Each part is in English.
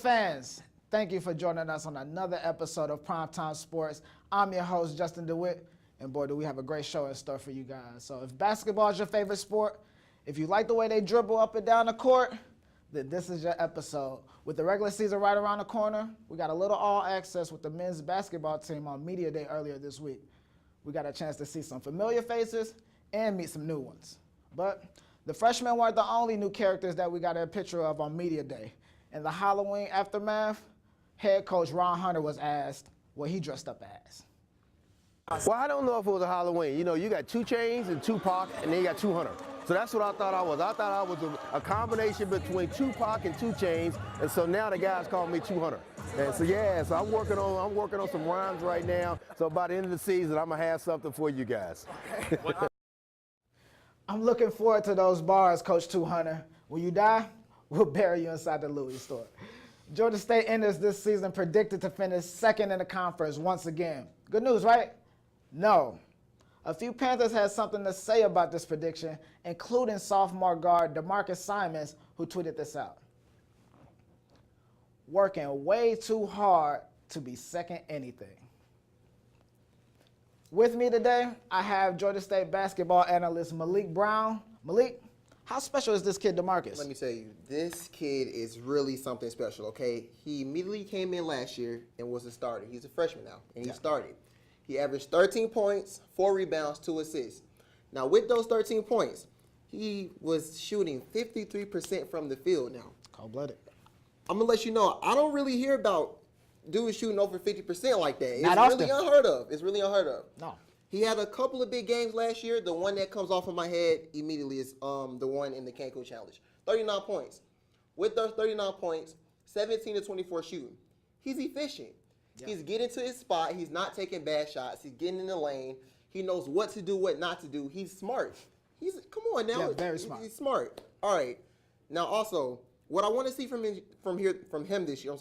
fans, thank you for joining us on another episode of Primetime Sportz. I'm your host, Justin Dewitt, and boy, do we have a great show in store for you guys. So if basketball is your favorite sport, if you like the way they dribble up and down the court, then this is your episode. With the regular season right around the corner, we got a little all-access with the men's basketball team on Media Day earlier this week. We got a chance to see some familiar faces and meet some new ones. But the freshmen weren't the only new characters that we got a picture of on Media Day. In the Halloween aftermath, head coach Ron Hunter was asked what he dressed up as. Well, I don't know if it was a Halloween. You know, you got 2 Chainz and Tupac, and then you got 200. So that's what I thought I was. I thought I was a combination between Tupac and 2 Chainz, and so now the guys call me 200. And so yeah, so I'm working on some rhymes right now. So by the end of the season, I'm gonna have something for you guys. I'm looking forward to those bars, Coach 200. When you die, we'll bury you inside the Louis store. Georgia State enters this season predicted to finish second in the conference once again. Good news, right? No. A few Panthers had something to say about this prediction, including sophomore guard DeMarcus Simons, who tweeted this out. Working way too hard to be second anything. With me today, I have Georgia State basketball analyst Malik Brown. Malik, how special is this kid DeMarcus? Let me tell you, this kid is really something special, okay? He immediately came in last year and was a starter. He's a freshman now, and he started. He averaged 13 points, 4 rebounds, 2 assists. Now, with those 13 points, he was shooting 53% from the field now. Cold-blooded. I'm going to let you know, I don't really hear about dudes shooting over 50% like that. It's Not often. really unheard of. It's really unheard of. No. He had a couple of big games last year. The one that comes off of my head immediately is the one in the Cancun Challenge. 39 points. With those 39 points, 17 to 24 shooting. He's efficient. Yeah. He's getting to his spot. He's not taking bad shots. He's getting in the lane. He knows what to do, what not to do. He's smart. Come on now. Yeah, very smart. He's smart. All right. Now also, what I want to see from him this year,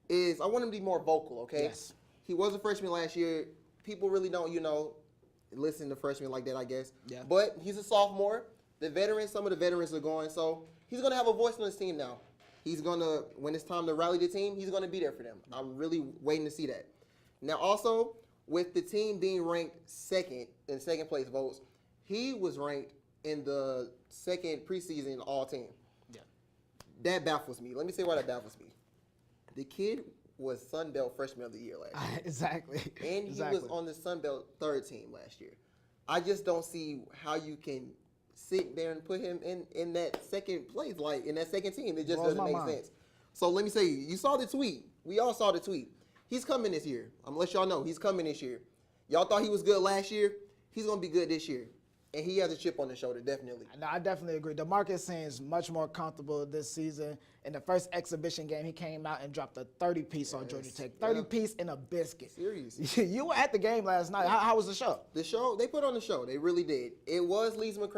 is I want him to be more vocal, okay? Yes. He was a freshman last year. People really don't, listen to freshmen like that, I guess. Yeah. But he's a sophomore. Some of the veterans are going, so he's going to have a voice on his team now. He's going to, when it's time to rally the team, he's going to be there for them. I'm really waiting to see that. Now, also, with the team being ranked second in second place votes, he was ranked in the second preseason all-team. Yeah. That baffles me. Let me say why that baffles me. The kid was Sun Belt Freshman of the Year last year. Exactly. And he was on the Sun Belt third team last year. I just don't see how you can sit there and put him in that second place, like in that second team. It just doesn't make sense. So let me say, you saw the tweet. We all saw the tweet. He's coming this year. I'm going to let y'all know he's coming this year. Y'all thought he was good last year. He's going to be good this year. And he has a chip on his shoulder, definitely. No, I definitely agree. DeMarcus seems much more comfortable this season. In the first exhibition game, he came out and dropped a 30-piece on Georgia Tech. 30-piece in a biscuit. Serious. You were at the game last night. How was the show? The show, they put on the show. They really did. It was Leaman.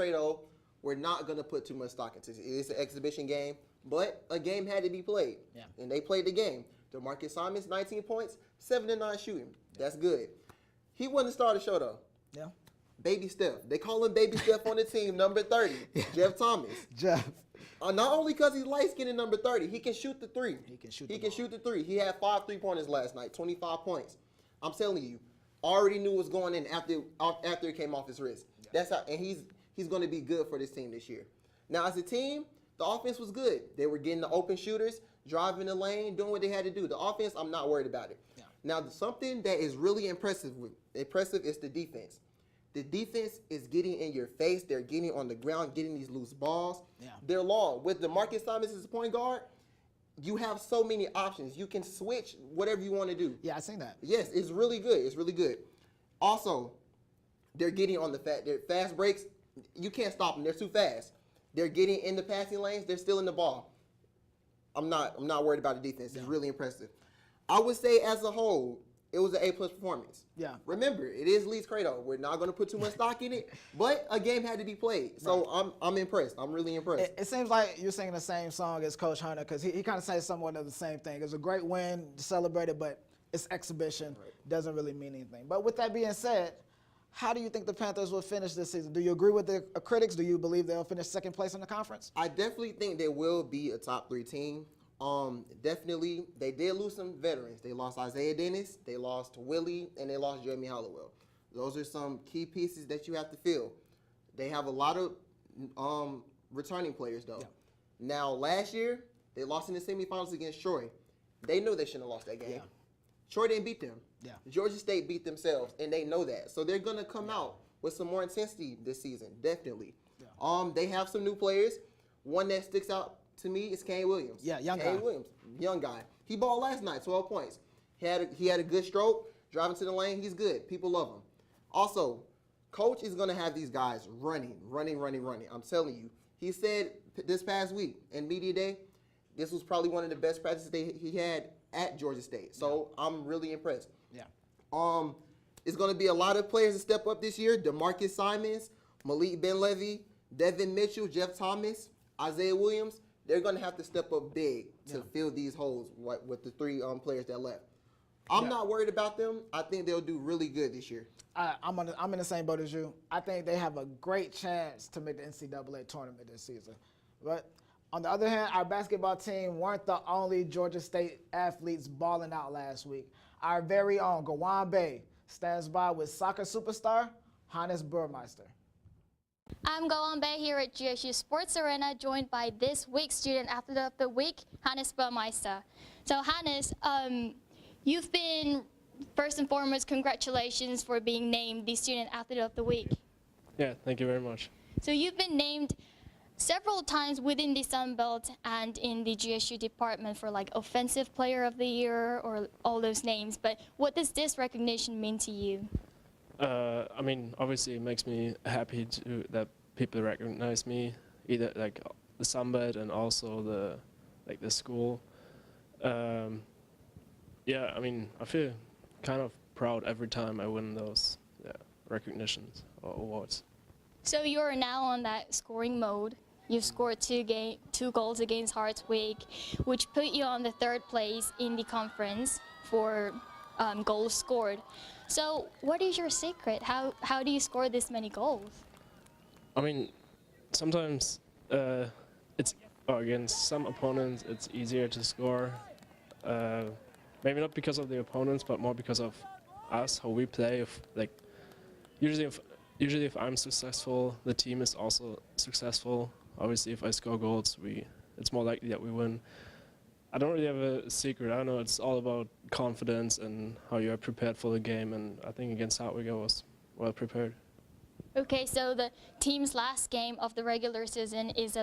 We're not going to put too much stock into it. It's an exhibition game, but a game had to be played. Yeah. And they played the game. DeMarcus Simons, 19 points, 7 to 9 shooting. That's good. He wasn't the star of the show, though. Yeah. Baby Steph. They call him Baby Steph on the team, number 30, Jeff Thomas. Jeff. Not only because he's light-skinned and number 30, he can shoot the three. He can shoot the three. He had 5 3-pointers last night, 25 points. I'm telling you, already knew what was going in after it came off his wrist. Yeah. That's how, and he's going to be good for this team this year. Now, as a team, the offense was good. They were getting the open shooters, driving the lane, doing what they had to do. The offense, I'm not worried about it. Yeah. Now, something that is really impressive is the defense. The defense is getting in your face. They're getting on the ground, getting these loose balls. Yeah. They're long. With DeMarcus Simons as a point guard, you have so many options. You can switch whatever you want to do. Yeah, I seen that. Yes, it's really good. It's really good. Also, they're getting on their fast breaks. You can't stop them. They're too fast. They're getting in the passing lanes. They're still in the ball. I'm not worried about the defense. It's really impressive. I would say as a whole, it was an A+ performance. Yeah. Remember, it is Lee's Credo. We're not going to put too much stock in it, but a game had to be played. So I'm impressed. I'm really impressed. It seems like you're singing the same song as Coach Hunter because he kind of says somewhat of the same thing. It's a great win, celebrated, but it's exhibition. Right. Doesn't really mean anything. But with that being said, how do you think the Panthers will finish this season? Do you agree with the critics? Do you believe they'll finish second place in the conference? I definitely think they will be a top 3 team, Definitely, they did lose some veterans. They lost Isaiah Dennis, they lost Willie, and they lost Jeremy Hollowell. Those are some key pieces that you have to fill. They have a lot of returning players, though. Yeah. Now, last year, they lost in the semifinals against Troy. They knew they shouldn't have lost that game. Yeah. Troy didn't beat them. Yeah. Georgia State beat themselves, and they know that. So they're going to come out with some more intensity this season, definitely. Yeah. They have some new players. One that sticks out to me is Kane Williams. Yeah, young guy. Kane Williams, young guy. He balled last night, 12 points. He had a good stroke, driving to the lane. He's good. People love him. Also, coach is going to have these guys running. I'm telling you. He said this past week in media day, this was probably one of the best practices he had at Georgia State. So I'm really impressed. Yeah. It's going to be a lot of players to step up this year. DeMarcus Simons, Malik Ben-Levy, Devin Mitchell, Jeff Thomas, Isaiah Williams. They're going to have to step up big to fill these holes with the three players that left. I'm not worried about them. I think they'll do really good this year. I'm in the same boat as you. I think they have a great chance to make the NCAA tournament this season. But on the other hand, our basketball team weren't the only Georgia State athletes balling out last week. Our very own Gawon Bae stands by with soccer superstar Hannes Burmeister. I'm Gawon Bae here at GSU Sports Arena, joined by this week's Student Athlete of the Week, Hannes Burmeister. So Hannes, you've been, first and foremost, congratulations for being named the Student Athlete of the Week. Yeah, thank you very much. So you've been named several times within the Sun Belt and in the GSU department for like Offensive Player of the Year or all those names, but what does this recognition mean to you? I mean, obviously it makes me happy that people recognize me, either like the Sun Belt and also the school. Yeah, I mean, I feel kind of proud every time I win those recognitions or awards. So you're now on that scoring mode. You've scored two goals against Hartswick, which put you on the 3rd place in the conference for goals scored. So what is your secret? How do you score this many goals? I mean, sometimes it's against some opponents it's easier to score. Maybe not because of the opponents, but more because of us, how we play. Usually if I'm successful, the team is also successful. Obviously, if I score goals, it's more likely that we win. I don't really have a secret. I don't know. It's all about confidence and how you are prepared for the game. And I think against Hartwig I was well prepared. Okay, so the team's last game of the regular season is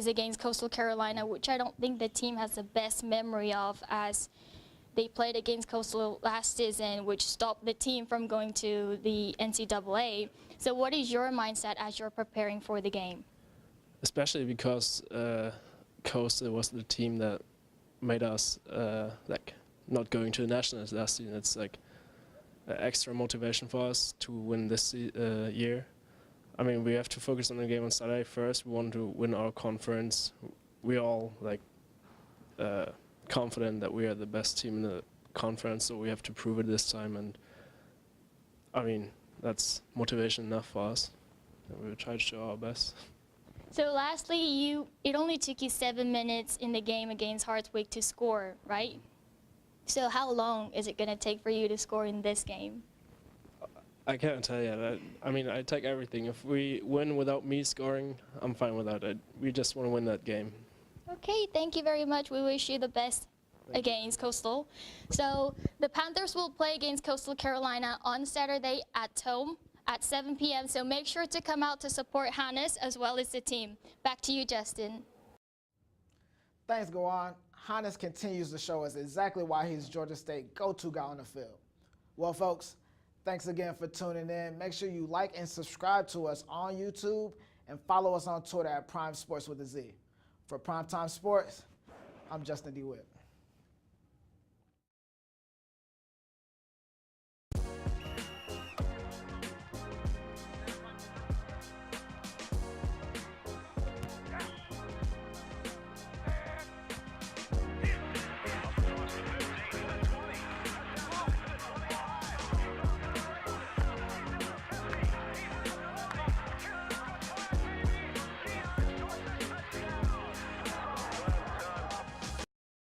against Coastal Carolina, which I don't think the team has the best memory of, as they played against Coastal last season, which stopped the team from going to the NCAA. So what is your mindset as you're preparing for the game? Especially because Coastal was the team that made us not going to the nationals last season. It's like extra motivation for us to win this year. I mean, we have to focus on the game on Saturday first. We want to win our conference. We're all confident that we are the best team in the conference, so we have to prove it this time. And I mean, that's motivation enough for us. And we will try to show our best. So lastly, it only took you 7 minutes in the game against Hartswick to score, right? So how long is it going to take for you to score in this game? I can't tell you that. I mean, I take everything. If we win without me scoring, I'm fine with that. We just want to win that game. Okay, thank you very much. We wish you the best against Coastal. So the Panthers will play against Coastal Carolina on Saturday at home at 7 p.m. So make sure to come out to support Hannes as well as the team. Back to you, Justin. Thanks, Gawon. Hannes continues to show us exactly why he's Georgia State go-to guy on the field. Well, folks, thanks again for tuning in. Make sure you like and subscribe to us on YouTube and follow us on Twitter at Prime Sports with a Z. For Primetime Sports, I'm Justin Dewitt.